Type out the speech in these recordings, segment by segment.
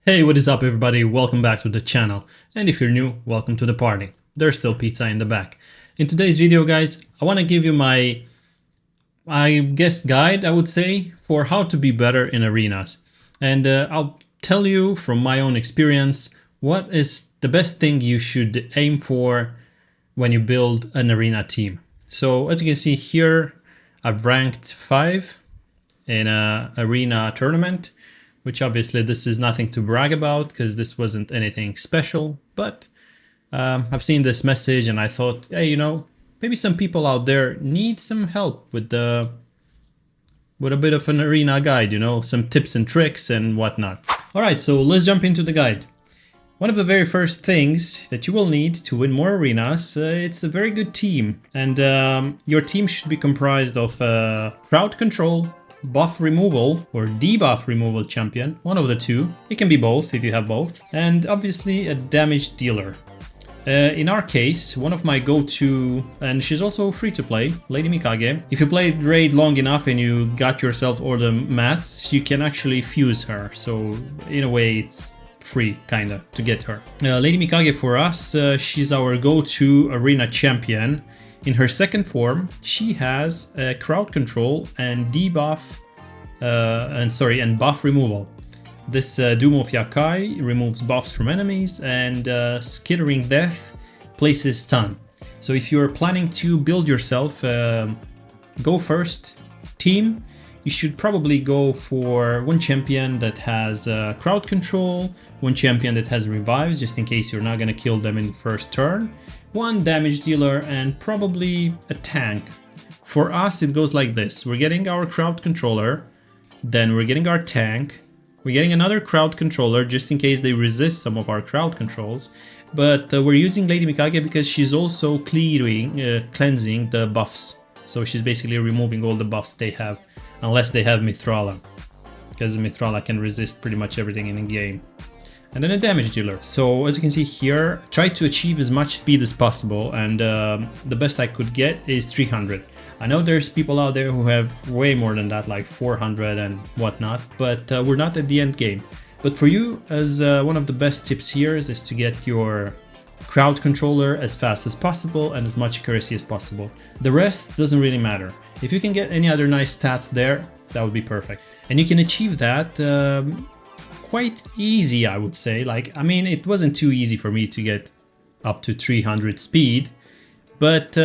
Hey, what is up everybody? Welcome back to the channel. And if you're new, welcome to the party. There's still pizza in the back. In today's video, guys, I want to give you my guide, I would say, for how to be better in arenas. And I'll tell you from my own experience what is the best thing you should aim for when you build an arena team. So as you can see here, I've ranked 5 in an arena tournament, which obviously this is nothing to brag about because this wasn't anything special, but I've seen this message and I thought, hey, you know, maybe some people out there need some help with a bit of an arena guide, you know, some tips and tricks and whatnot. All right, so let's jump into the guide. One of the very first things that you will need to win more arenas, it's a very good team. And your team should be comprised of crowd control, buff removal or debuff removal champion, one of the two. It can be both if you have both. And obviously a damage dealer. In our case, one of my go-to, and she's also free to play, Lady Mikage. If you played Raid long enough and you got yourself all the mats, you can actually fuse her. So in a way it's free kinda to get her. Lady Mikage for us, she's our go-to arena champion. In her second form, she has crowd control and debuff, and buff removal. This Doom of Yakai removes buffs from enemies, and Skittering Death places stun. So if you're planning to build yourself go first team, you should probably go for one champion that has crowd control, one champion that has revives just in case you're not gonna kill them in the first turn, one damage dealer, and probably a tank. For us it goes like this: we're getting our crowd controller, then we're getting our tank, we're getting another crowd controller just in case they resist some of our crowd controls, but we're using Lady Mikage because she's also cleansing the buffs. So she's basically removing all the buffs they have, unless they have Mithrala, because Mithrala can resist pretty much everything in the game. And then a damage dealer. So as you can see here, try to achieve as much speed as possible, and the best I could get is 300. I know there's people out there who have way more than that, like 400 and whatnot, but we're not at the end game. But for you, as one of the best tips here is to get your crowd controller as fast as possible and as much accuracy as possible. The rest doesn't really matter. If you can get any other nice stats there, that would be perfect. And you can achieve that quite easy, I would say. Like, I mean, it wasn't too easy for me to get up to 300 speed, but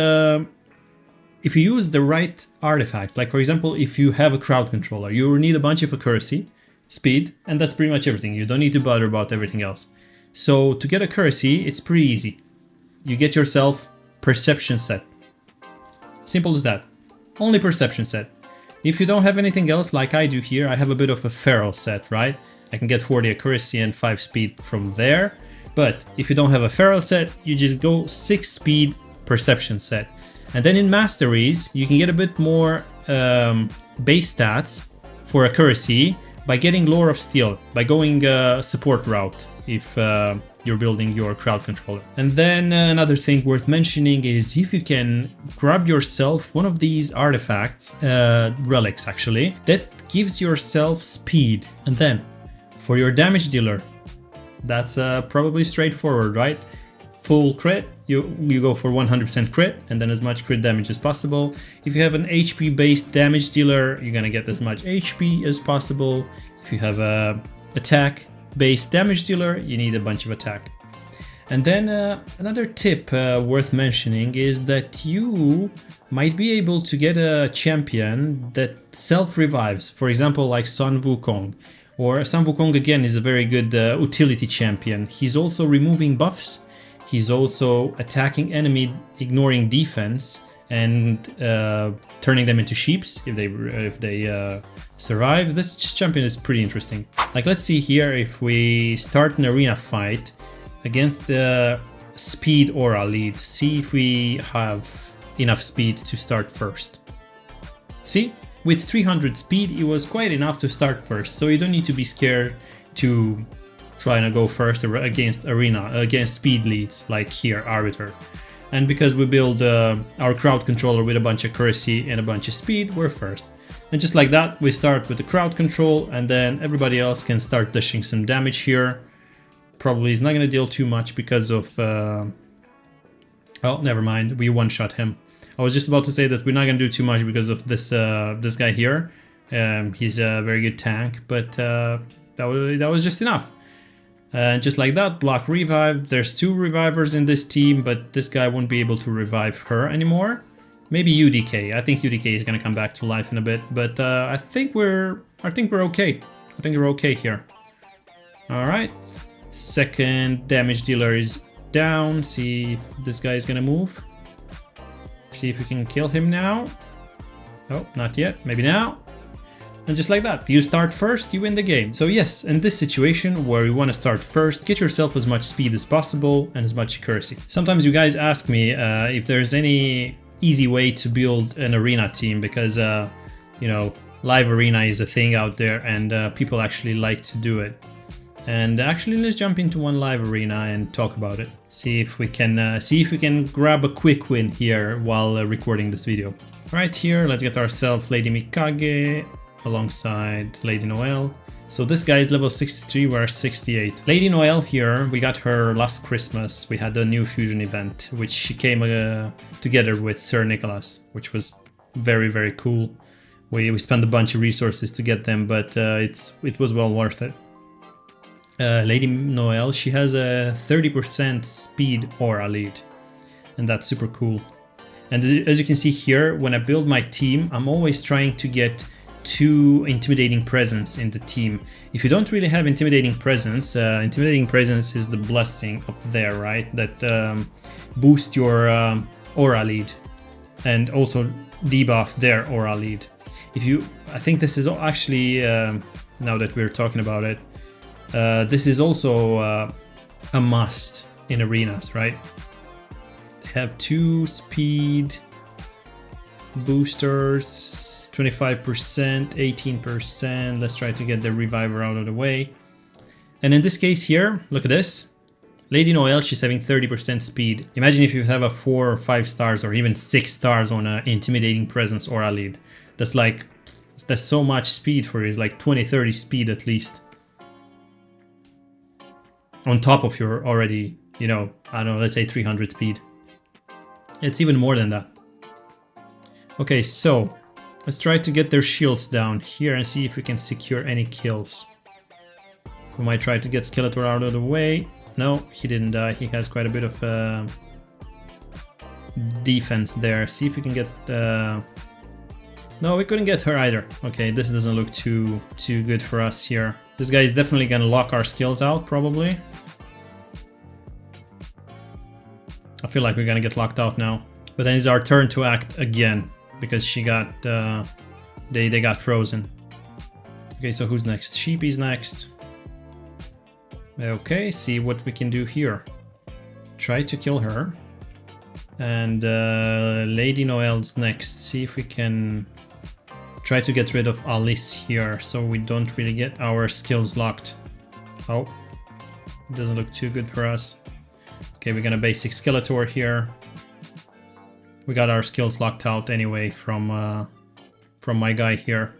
if you use the right artifacts, like for example, if you have a crowd controller, you will need a bunch of accuracy, speed, and that's pretty much everything. You don't need to bother about everything else. So to get accuracy, it's pretty easy. You get yourself perception set. Simple as that. Only perception set. If you don't have anything else like I do here, I have a bit of a feral set, right? I can get 40 accuracy and 5 speed from there. But if you don't have a feral set, you just go 6 speed perception set. And then in Masteries, you can get a bit more base stats for accuracy by getting Lore of Steel, by going support route if you're building your crowd controller. And then another thing worth mentioning is if you can grab yourself one of these artifacts, relics actually, that gives yourself speed. And then for your damage dealer, that's probably straightforward, right? Full crit, you go for 100% crit and then as much crit damage as possible. If you have an HP based damage dealer, you're gonna get as much HP as possible. If you have a attack based damage dealer, you need a bunch of attack. And then another tip worth mentioning is that you might be able to get a champion that self-revives, for example like Sun Wukong. Or Sun Wukong again is a very good utility champion. He's also removing buffs, he's also attacking enemy, ignoring defense, and turning them into sheeps if they survive. This champion is pretty interesting. Like, let's see here, if we start an arena fight against the speed aura lead, see if we have enough speed to start first. See, with 300 speed it was quite enough to start first, so you don't need to be scared to try to go first against speed leads like here, Arbiter. And because we build our crowd controller with a bunch of accuracy and a bunch of speed, we're first. And just like that, we start with the crowd control, and then everybody else can start dishing some damage here. Probably is not going to deal too much because of... oh, never mind, we one-shot him. I was just about to say that we're not going to do too much because of this this guy here. He's a very good tank, but that was just enough. And just like that, block revive. There's 2 revivers in this team, but this guy won't be able to revive her anymore. Maybe UDK. I think UDK is gonna come back to life in a bit, but I think we're okay. I think we're okay here. All right. Second damage dealer is down. See if this guy is gonna move. See if we can kill him now. Oh, not yet. Maybe now. And just like that, you start first, you win the game. So yes, in this situation where you want to start first, get yourself as much speed as possible and as much accuracy. Sometimes you guys ask me if there's any easy way to build an arena team, because you know, live arena is a thing out there, and people actually like to do it. And actually, let's jump into one live arena and talk about it. See if we can grab a quick win here while recording this video. Right here, let's get ourselves Lady Mikage alongside Lady Noelle. So this guy is level 63, we're 68. Lady Noelle here, we got her last Christmas. We had a new fusion event, which she came together with Sir Nicholas, which was very, very cool. We spent a bunch of resources to get them, but it was well worth it. Lady Noelle, she has a 30% speed aura lead, and that's super cool. And as you can see here, when I build my team, I'm always trying to get 2 intimidating presence in the team. If you don't really have intimidating presence is the blessing up there, right? That boost your aura lead and also debuff their aura lead. I think this is actually, now that we're talking about it, this is also a must in arenas, right? They have 2 speed boosters, 25%, 18%. Let's try to get the reviver out of the way. And in this case here, look at this. Lady Noelle, she's having 30% speed. Imagine if you have a 4 or 5 stars or even 6 stars on an intimidating presence aura lead. That's so much speed for you. It's like 20-30 speed at least. On top of your already, you know, I don't know, let's say 300 speed. It's even more than that. Okay, so let's try to get their shields down here and see if we can secure any kills. We might try to get Skeletor out of the way. No, he didn't die. He has quite a bit of defense there. See if we can get... No, we couldn't get her either. Okay, this doesn't look too good for us here. This guy is definitely gonna lock our skills out, probably. I feel like we're gonna get locked out now. But then it's our turn to act again, because she got... they got frozen. Okay, so who's next? Sheepy's next. Okay, see what we can do here. Try to kill her. And Lady Noelle's next. See if we can try to get rid of Alice here, so we don't really get our skills locked. Oh, it doesn't look too good for us. Okay, we're gonna basic Skeletor here. We got our skills locked out anyway from my guy here.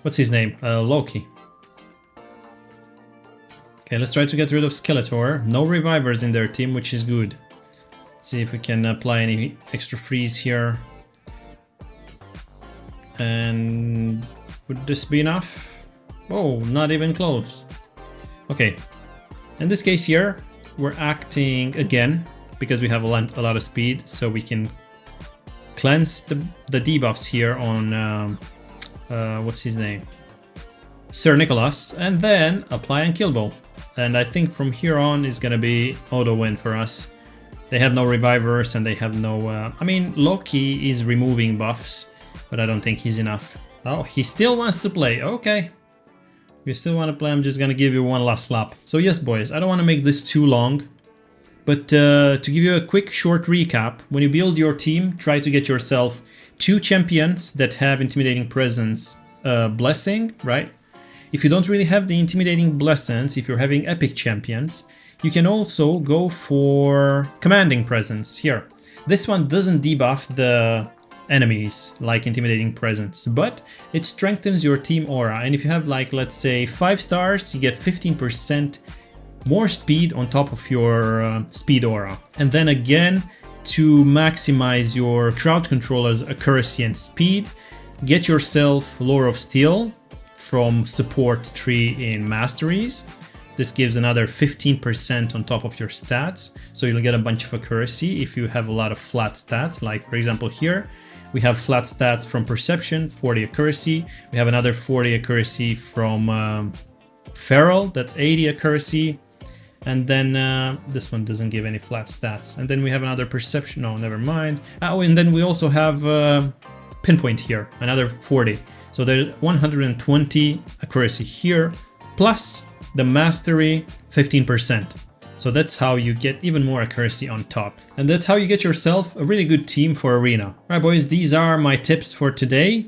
What's his name? Loki. Okay, let's try to get rid of Skeletor. No revivers in their team, which is good. Let's see if we can apply any extra freeze here. And would this be enough? Oh, not even close. Okay, in this case here, we're acting again because we have a lot of speed, so we can cleanse the debuffs here on what's his name? Sir Nicholas, and then apply and kill ball. And I think from here on is gonna be auto win for us. They have no revivers and they have no... I mean, Loki is removing buffs, but I don't think he's enough. Oh, he still wants to play. Okay. You still want to play? I'm just gonna give you one last slap. So yes, boys, I don't want to make this too long, but to give you a quick short recap, when you build your team, try to get yourself 2 champions that have intimidating presence blessing, right? If you don't really have the intimidating blessings, if you're having epic champions, you can also go for commanding presence here. This one doesn't debuff the enemies, like intimidating presence, but it strengthens your team aura. And if you have, like, let's say 5 stars, you get 15% more speed on top of your speed aura. And then again, to maximize your crowd controller's accuracy and speed, get yourself Lore of Steel from support tree in Masteries. This gives another 15% on top of your stats, so you'll get a bunch of accuracy if you have a lot of flat stats. Like, for example, here we have flat stats from Perception, 40 accuracy. We have another 40 accuracy from Feral, that's 80 accuracy. And then this one doesn't give any flat stats. And then we have another Perception, no, never mind. Oh, and then we also have Pinpoint here, another 40. So there's 120 accuracy here, plus the Mastery 15%. So that's how you get even more accuracy on top. And that's how you get yourself a really good team for Arena. Alright boys, these are my tips for today.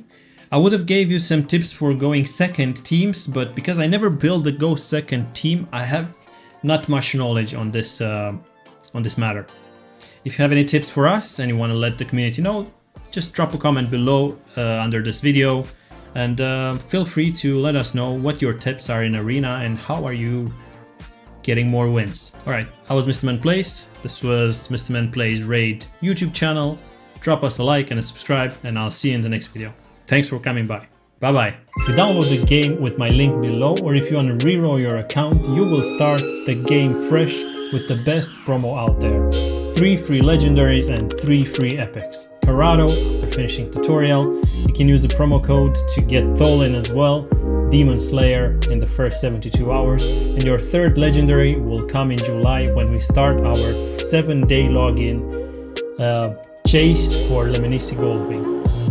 I would have gave you some tips for going second teams, but because I never built a go second team, I have not much knowledge on this matter. If you have any tips for us and you want to let the community know, just drop a comment below under this video. And feel free to let us know what your tips are in Arena and how are you getting more wins. Alright, I was Mr. Man Plays. This was Mr. Man Plays Raid YouTube channel. Drop us a like and a subscribe, and I'll see you in the next video. Thanks for coming by. Bye bye. If you download the game with my link below, or if you want to reroll your account, you will start the game fresh with the best promo out there. 3 free legendaries and 3 free epics. Corrado, after finishing tutorial, you can use the promo code to get Tholin as well, Demon Slayer in the first 72 hours, and your 3rd legendary will come in July when we start our 7-day login chase for Lemonisi Goldwing.